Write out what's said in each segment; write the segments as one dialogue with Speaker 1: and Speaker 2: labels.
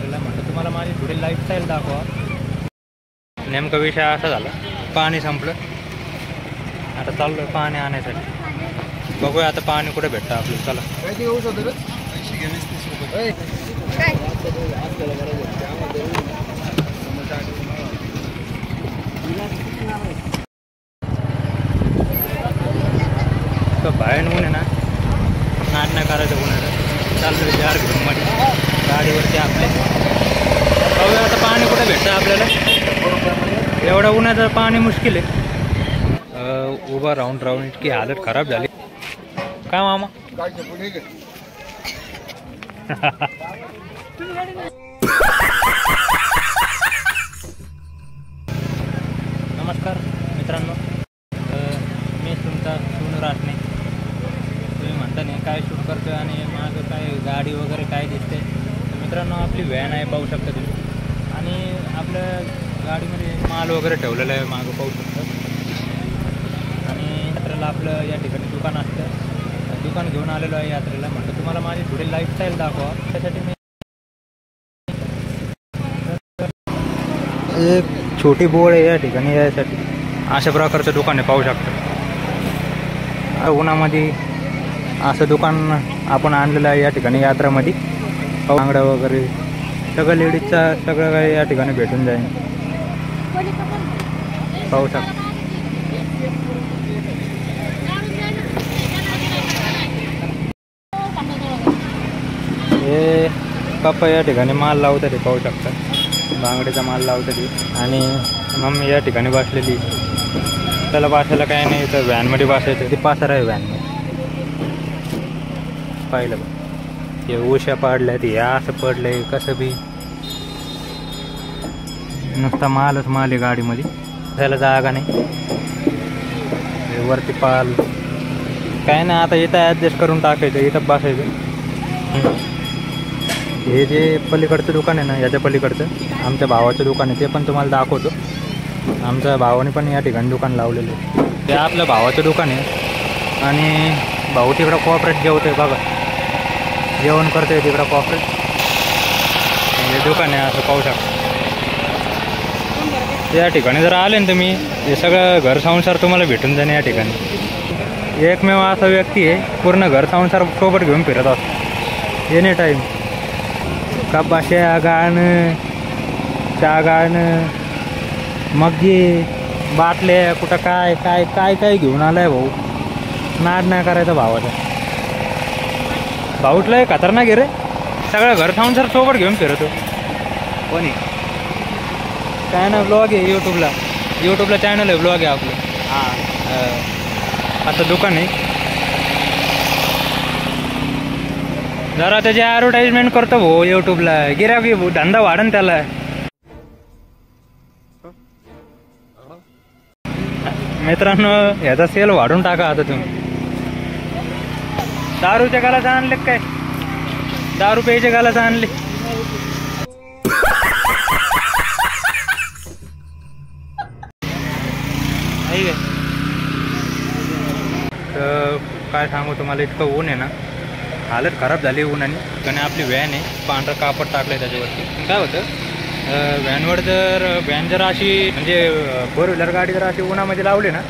Speaker 1: यात्रेला. म्हटलं तुम्हाला माझी थोडी लाईफस्टाईल दाखवा. नेमका विषय असा झाला, पाणी संपलं. आता चाललो आहे पाणी आणायसाठी. बघूया आता पाणी कुठे भेटतं आपल्याला. चला. बाहेर ऊन आहे ना, नाट नाही करायचं उन्हाचं. चाललो जार घेऊन मध्ये गाडीवरती आपले. बघूया आता पाणी कुठे भेटतं आपल्याला. एवढं उन्हाचं पाणी मुश्किल आहे. उभा राहून राहून इतकी हालत खराब झाली. काय मामा? नमस्कार मित्रांनो, मी तुमचा सोनू राटणे. तुम्ही म्हणता नाही काय शूट करतोय आणि माझं काय गाडी वगैरे काय दिसते. तर मित्रांनो, आपली व्हॅन आहे, पाहू शकता तुम्ही. आणि आपल्या गाडीमध्ये माल वगैरे ठेवलेला आहे, मागं पाहू शकता. आणि यात्रेला आपलं या ठिकाणी दुकान असतं. दुकान घेऊन आलेलो आहे यात्रेला. म्हटलं तुम्हाला माझी थोडी लाईफस्टाईल दाखवा. त्यासाठी मी एक छोटी बोळ आहे या ठिकाणी यासाठी. अशा प्रकारचं दुकान आहे, पाहू शकता. उन्हामध्ये असं दुकान आपण आणलेलं आहे या ठिकाणी यात्रामध्ये. बांगड्या वगैरे सगळं लेडीजचा सगळं काही या ठिकाणी भेटून जाईल, पाहू शकता. हे पप्पा या ठिकाणी माल लावतात, ते पाहू शकता. बांगडीचा माल लावतात. आणि मम्मी या ठिकाणी बसलेली. त्याला बसायला काय नाही, तर व्हॅनमध्ये बसायचं. ते पासर आहे व्हॅनमध्ये. पाहिलं बघ, हे उश्या पाडल्यात, हे असं पडलंय कसं बी. नुसता मालच माल आहे गाडीमध्ये, त्याला जागा नाही. वरती पाल काय नाही. आता इथं ॲडजस्ट करून टाकायचं, इथं बसायचं. हे जे पलीकडचं दुकान आहे ना, याच्या पलीकडचं आमच्या भावाचं दुकान आहे, ते पण तुम्हाला दाखवतो. आमच्या भावाने पण या ठिकाणी दुकान लावलेलं आहे. ते आपल्या भावाचं दुकान आहे. आणि भाऊ तिकडं कॉपरेट जेवतोय बघा, जेवण करतोय तिकडं कॉपरेट. हे दुकान आहे, असं पाहू शकता. या ठिकाणी जर आले ना तुम्ही, हे सगळं घर संसार तुम्हाला भेटून जाणे या ठिकाणी. एकमेव असा व्यक्ती आहे पूर्ण घर संसार सोबत घेऊन फिरत असतो एनी टाईम. कपाश्या गाणं, चहा गाणं, मग्गी, बाटल्या, कुठं काय काय काय काय घेऊन आलाय भाऊ. नाद नाही करायचा भावाचा. भाऊटलं खतरनाक आहे रे. सगळं घर संसार सोबत घेऊन फिरतो. कोणी काय ना, ब्लॉग आहे यूट्यूबला चॅनल आहे, ब्लॉग आहे आपलं. हां, आता दुकान आहे. जरा त्याची ॲडव्हर्टाइजमेंट करतो भाऊ यूट्यूबला. गिराकी धंदा वाढन त्याला. मित्रांनो, ह्याचा सेल वाढून टाका आता तुम्ही. दारूच्या गालाचं आणले काय? दारू प्यायच्या गालाचं आणले. तर काय सांगू तुम्हाला, इतकं ऊन आहे ना, हालत खराब झाली उन्हाने. आणि आपली व्हॅन आहे, पांढरं कापड टाकलं आहे त्याच्यावरती. काय होतं, व्हॅनवर व्हॅन जर अशी म्हणजे फोर व्हीलर गाडी जर अशी उन्हामध्ये लावली ना,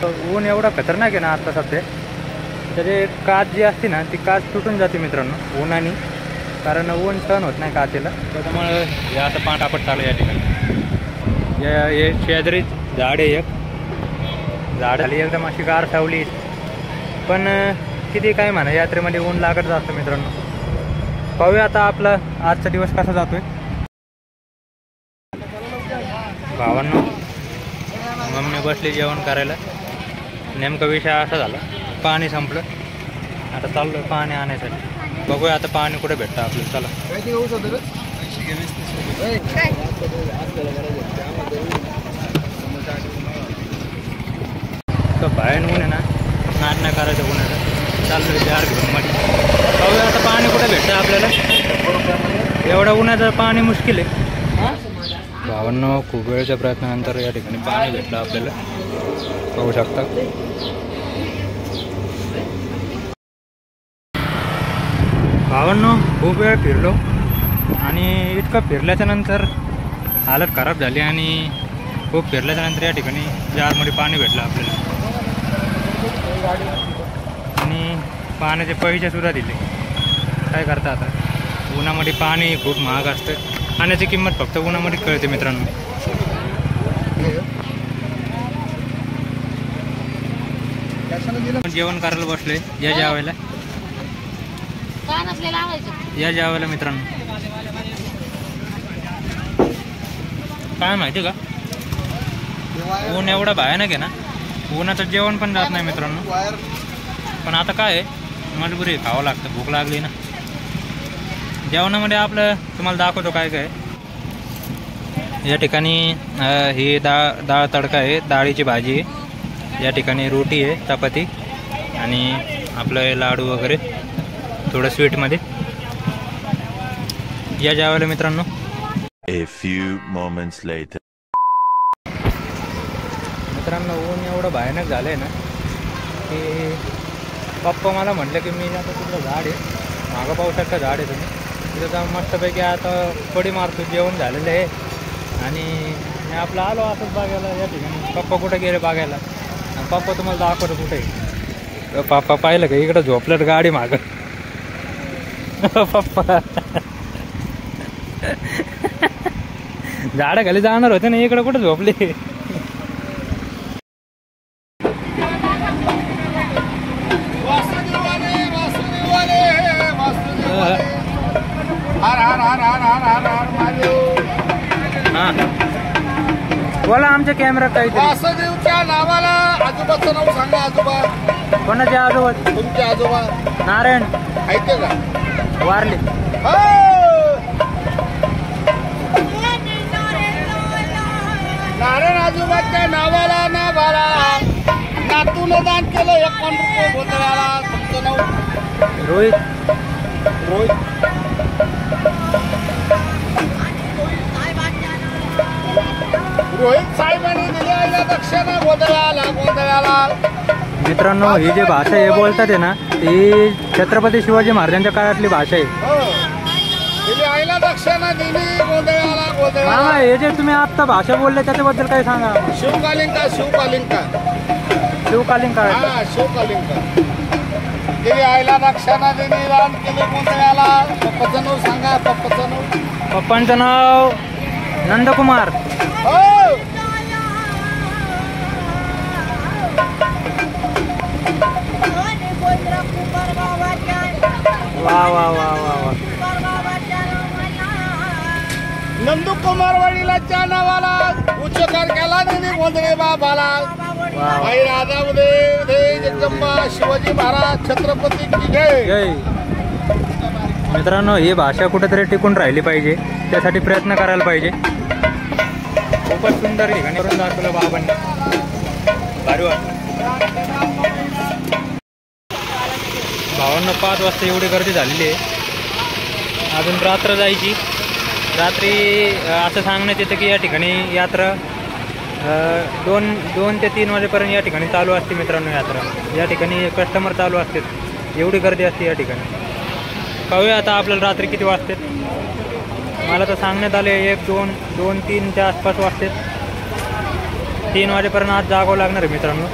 Speaker 1: तर ऊन एवढा खतरनाक आहे ना आता सध्या. त्याचे काच जी असते ना, ती काच तुटून जाते मित्रांनो उन्हाने. कारण ऊन सहन होत नाही काचेला. त्याच्यामुळे हे असं कापड टाकलं या ठिकाणी. हे शेजारी झाड आहे, एक झाड आली एकदम अशी गार सावली. पण किती काय म्हणा, यात्रेमध्ये ऊन लागत असतं मित्रांनो. पाहूया आता आपला आजचा दिवस कसा जातोय. भावांनो, मम्मी बसली जेवण करायला. नेमका विषय असा झाला, पाणी संपलं. आता चाललो पाणी आणायसाठी. बघूया आता पाणी कुठे भेटतं आपल्याला. चला. तर बाहेर ऊन आहे ना, नाट नाही करायचं उन्हाचं. चाललो जार घेऊन मध्ये. बघूया आता पाणी कुठे भेटतं आपल्याला. एवढं उन्हाचं पाणी मुश्किल आहे. भावांनो, खूप वेळच्या प्रयत्नानंतर या ठिकाणी पाणी भेटलं आपल्याला, पाहू शकता. भावांनो, खूप वेळ फिरलो आणि इतकं फिरल्याच्या नंतर हालत खराब झाली आणि खूप फिरल्याच्या नंतर या ठिकाणी जारमध्ये पाणी भेटलं आपल्याला आणि पाण्याचे पैसे सुद्धा दिले. काय करता आता, उन्हामध्ये पाणी खूप महाग असतं. पाण्याची किंमत फक्त उन्हामध्ये कळते मित्रांनो. जेवण करायला बसले. या जेवायला मित्रांनो. काय माहिती का, ऊन एवढा भयानक आहे ना, उन्हाचं जेवण पण जात नाही मित्रांनो. पण आता काय आहे, मजबुरी खावं लागतं, भूक लागली ना. जेवणामध्ये आपलं तुम्हाला दाखवतो काय काय. या ठिकाणी ही डाळ तडका आहे, डाळीची भाजी आहे. या ठिकाणी रोटी आहे, चपाती आणि आपलं लाडू वगैरे थोडं स्वीटमध्ये. या जेवायला मित्रांनो.
Speaker 2: A few moments later.
Speaker 1: मित्रांनो ऊन एवढं भयानक झालं आहे ना की पप्पा मला म्हटलं की मी आता तिथलं झाड आहे, मागं पाहू शकता झाड आहे तुम्ही, तिथं जाऊन मस्तपैकी आता पडी मारतो. जेवण झालेलं आहे आणि मी आपलं आलो असंच बागायला. या ठिकाणी पप्पा कुठे गेले बागायला, आणि पप्पा तुम्हाला दाखवतो कुठे. पप्पा पाहिलं का इकडं झोपलं गाडी मागं. पप्पा झाडाखाली जाणार होते ना, इकडं कुठं झोपले. हा बोला, आमच्या कॅमेरा काही
Speaker 3: वासुदेवच्या नावाला आजोबाचं नाव सांगा. आजोबा
Speaker 1: कोणाचे आजोबा?
Speaker 3: तुमचे आजोबा
Speaker 1: नारायण
Speaker 3: ऐकते का?
Speaker 1: वारले.
Speaker 3: नारायण आजोबाच्या नावाला नातून दान केलं 51 रुपये गोंधळाला. तुमचं नाव?
Speaker 1: रोहित.
Speaker 3: रोहित साहेबांनी दिलेल्या दक्षिणा गोंधळाला.
Speaker 1: मित्रांनो ही जी भाषा हे बोलतात आहे ना, ती छत्रपती शिवाजी महाराजांच्या काळातली भाषा आहे.
Speaker 3: आईला दक्षिणा दिली गोंधळाला.
Speaker 1: हा, हे जे तुम्ही आत्ता भाषा बोलले त्याच्याबद्दल काय सांगा.
Speaker 3: शिवकालीन काळ. हा, शिवकालीन काळ. दिली आईला दक्षिणा दिली, दान केले गोंधळाला. पप्पाचं नाव सांगा. पप्पाचं नाव?
Speaker 1: पप्पांचं नाव नंदकुमार. वा वा वा वा वा.
Speaker 3: नंदकुमार वडिलांच्या नावाला उच्चकार केला त्यांनी गोंधळे बाबाला. आई राधा उदय जगदंबा शिवाजी महाराज छत्रपती की जय.
Speaker 1: जय. मित्रांनो ही भाषा कुठेतरी टिकून राहिली पाहिजे, त्यासाठी प्रयत्न करायला पाहिजे. खूपच सुंदर ठिकाणी करून दाखवलं बाबांनी, भारी वाटलं. भावांना 5 वाजता एवढी गर्दी झालेली आहे. अजून रात्र जायची. रात्री असं सांगण्यात येतं की या ठिकाणी यात्रा 2 ते 3 वाजेपर्यंत या ठिकाणी चालू असते मित्रांनो. यात्रा या ठिकाणी कस्टमर चालू असते, एवढी गर्दी असते या ठिकाणी. पाहूया आता आपल्याला रात्री किती वाजते. मला तर सांगण्यात आले 2-3च्या आसपास वाजते. 3 वाजेपर्यंत आज जागावं लागणार आहे मित्रांनो.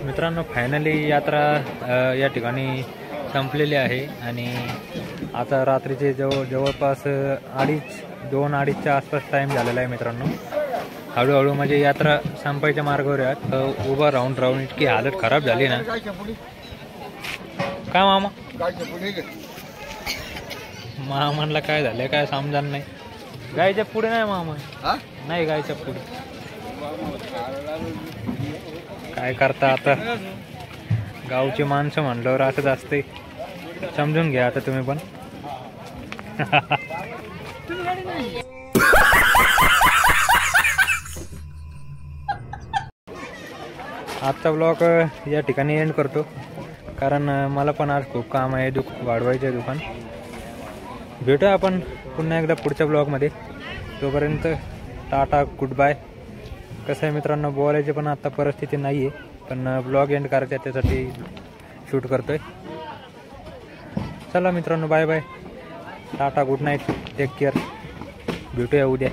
Speaker 1: मित्रांनो फायनली यात्रा या ठिकाणी संपलेली आहे आणि आता रात्रीचे जवळपास 2-2:30च्या आसपास टाईम झालेला आहे मित्रांनो. हळूहळू म्हणजे यात्रा संपायच्या मार्गावर आहेत. उभं राहून इतकी हालत खराब झाली ना. काय मामा? मामाला काय झालं काय समजान नाही. गायच्या पुढे नाही मामा, नाही गायच्या पुढे. काय करता आता, गावची माणसं म्हणल्यावर असंच असते. समजून घ्या आता तुम्ही पण. आजचा ब्लॉग या ठिकाणी एंड करतो, कारण मला पण आज खूप काम आहे, वाढवायचं आहे दुकान. भेटूया आपण पुन्हा एकदा पुढच्या ब्लॉगमध्ये. तोपर्यंत टाटा, गुड बाय. कसं आहे मित्रांनो, बोलायची पण आता परिस्थिती नाही आहे, पण ब्लॉग एंड करायचा त्यासाठी शूट करतोय. चला मित्रांनो, bye bye, tata, good night, take care. भेटूया उद्या.